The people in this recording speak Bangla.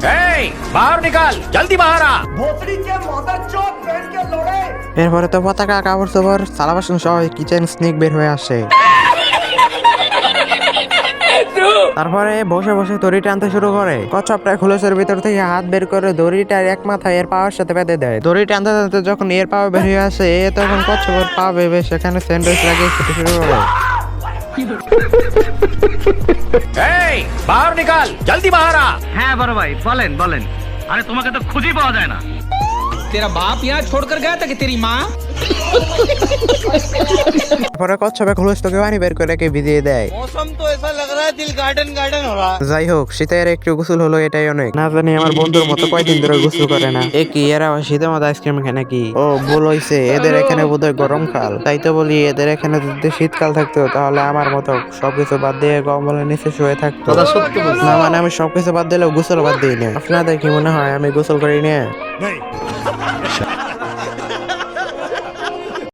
बाहर निकाल जल्दी बाहर आ। এরপরে তো পতাকা কাপড় চোপড় থালা বাসন সহ কিচেন স্নেক বের হয়ে আসে। তারপরে বসে বসে দড়ি টানতে শুরু করে। কচ্ছপটা খোলসের ভিতর থেকে হাত বের করে দড়িটার এক মাথায় এর পাওয়ার সাথে বেঁধে দেয়। দড়ি টানতে টানতে যখন এর পাওয়া বের হয়ে আসে, এ তখন কচ্ছপের পা ভেবে সেখানে স্যান্ডউইচ লাগিয়ে খেতে শুরু করে। बाहर निकाल जल्दी बाहर आ। হ্যাঁ বড় ভাই বলেন বলেন। আরে তোমাকে তো খুঁজেই পাওয়া যায় না। तेरा बाप यहाँ छोड़कर गया था कि तेरी माँ? পরে কচ্ছপে খোলসটাকে পানি বের করে রেখে ভিজিয়ে দেয়। मौसम तो ऐसा लग रहा है दिल गार्डन गार्डन हो रहा है। যাই হোক, শীতের একটু গোসল হলো, এটাই অনেক। না জানি আমার বন্ধুর মতো কয়দিন ধরে গোসল করে না। এ কি এরা শীতের মতো আইসক্রিম খায় নাকি? ও ভুল হইছে, এদের এখানে বোধহয় গরমকাল। তাই তো বলি, এদের এখানে যদি শীতকাল থাকতো তাহলে আমার মতো সবকিছু বাদ দিয়ে কম্বলের নিচে শুয়ে থাকতো। না মানে আমি সবকিছু বাদ দিলেও গোসল বাদ দিই না। আপনাদের কি মনে হয় আমি গোসল করি না?